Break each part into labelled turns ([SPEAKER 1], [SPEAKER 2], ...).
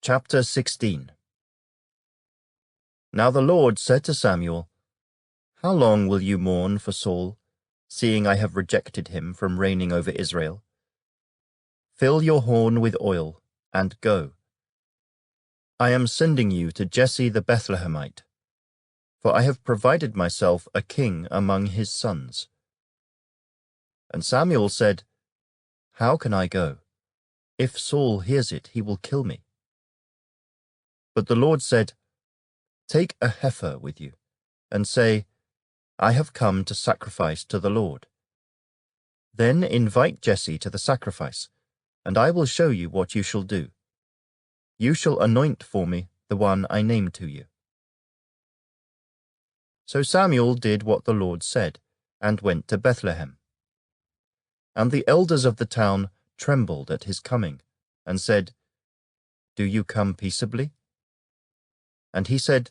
[SPEAKER 1] Chapter 16. Now the Lord said to Samuel, "How long will you mourn for Saul, seeing I have rejected him from reigning over Israel? Fill your horn with oil, and go. I am sending you to Jesse the Bethlehemite, for I have provided myself a king among his sons." And Samuel said, "How can I go? If Saul hears it, he will kill me." But the Lord said, "Take a heifer with you, and say, 'I have come to sacrifice to the Lord.' Then invite Jesse to the sacrifice, and I will show you what you shall do. You shall anoint for me the one I name to you." So Samuel did what the Lord said, and went to Bethlehem. And the elders of the town trembled at his coming, and said, "Do you come peaceably?" And he said,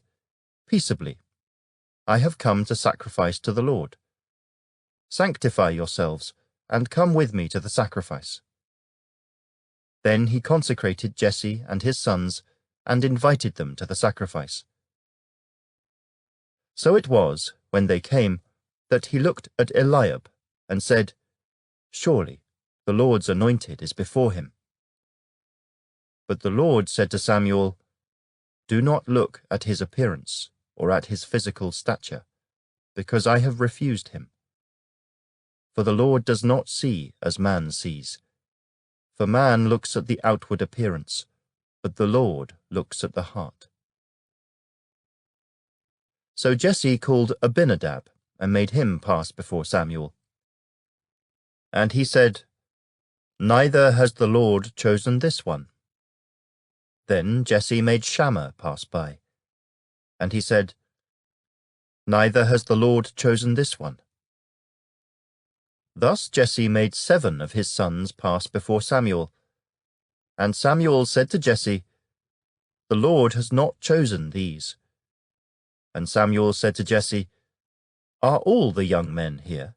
[SPEAKER 1] "Peaceably. I have come to sacrifice to the Lord. Sanctify yourselves, and come with me to the sacrifice." Then he consecrated Jesse and his sons, and invited them to the sacrifice. So it was, when they came, that he looked at Eliab, and said, "Surely the Lord's anointed is before him." But the Lord said to Samuel, "Do not look at his appearance, or at his physical stature, because I have refused him. For the Lord does not see as man sees. For man looks at the outward appearance, but the Lord looks at the heart." So Jesse called Abinadab, and made him pass before Samuel. And he said, "Neither has the Lord chosen this one." Then Jesse made Shammah pass by. And he said, "Neither has the Lord chosen this one." Thus Jesse made 7 of his sons pass before Samuel. And Samuel said to Jesse, "The Lord has not chosen these." And Samuel said to Jesse, "Are all the young men here?"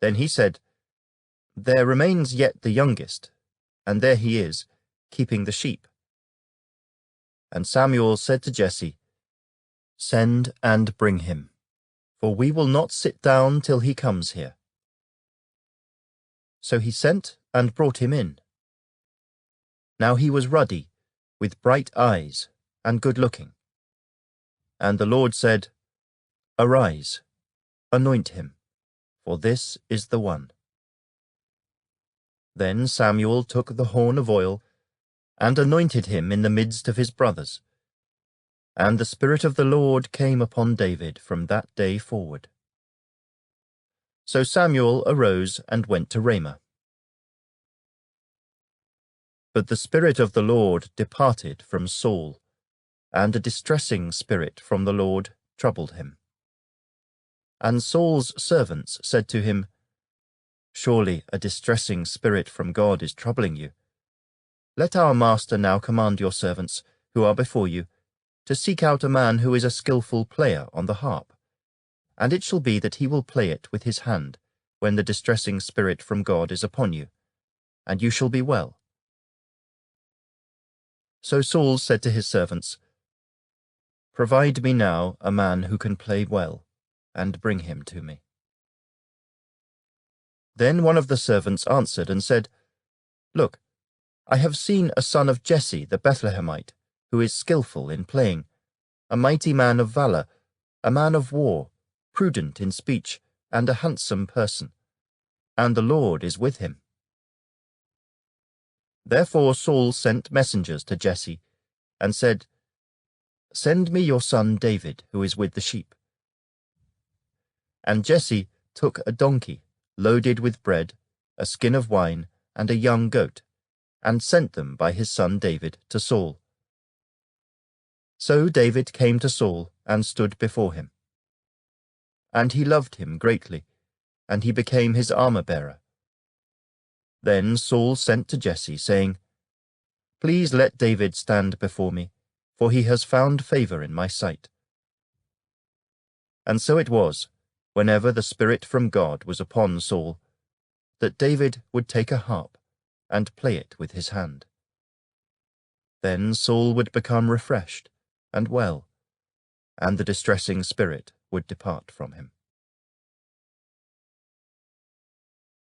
[SPEAKER 1] Then he said, "There remains yet the youngest, and there he is, keeping the sheep." And Samuel said to Jesse, "Send and bring him, for we will not sit down till he comes here." So he sent and brought him in. Now he was ruddy, with bright eyes, and good-looking. And the Lord said, "Arise, anoint him, for this is the one." Then Samuel took the horn of oil, and anointed him in the midst of his brothers. And the Spirit of the Lord came upon David from that day forward. So Samuel arose and went to Ramah. But the Spirit of the Lord departed from Saul, and a distressing spirit from the Lord troubled him. And Saul's servants said to him, "Surely a distressing spirit from God is troubling you. Let our master now command your servants, who are before you, to seek out a man who is a skillful player on the harp, and it shall be that he will play it with his hand when the distressing spirit from God is upon you, and you shall be well." So Saul said to his servants, "Provide me now a man who can play well, and bring him to me." Then one of the servants answered and said, "Look, I have seen a son of Jesse the Bethlehemite, who is skillful in playing, a mighty man of valor, a man of war, prudent in speech, and a handsome person, and the Lord is with him." Therefore Saul sent messengers to Jesse, and said, "Send me your son David, who is with the sheep." And Jesse took a donkey, loaded with bread, a skin of wine, and a young goat, and sent them by his son David to Saul. So David came to Saul and stood before him. And he loved him greatly, and he became his armor-bearer. Then Saul sent to Jesse, saying, "Please let David stand before me, for he has found favor in my sight." And so it was, whenever the Spirit from God was upon Saul, that David would take a harp and play it with his hand. Then Saul would become refreshed and well, and the distressing spirit would depart from him.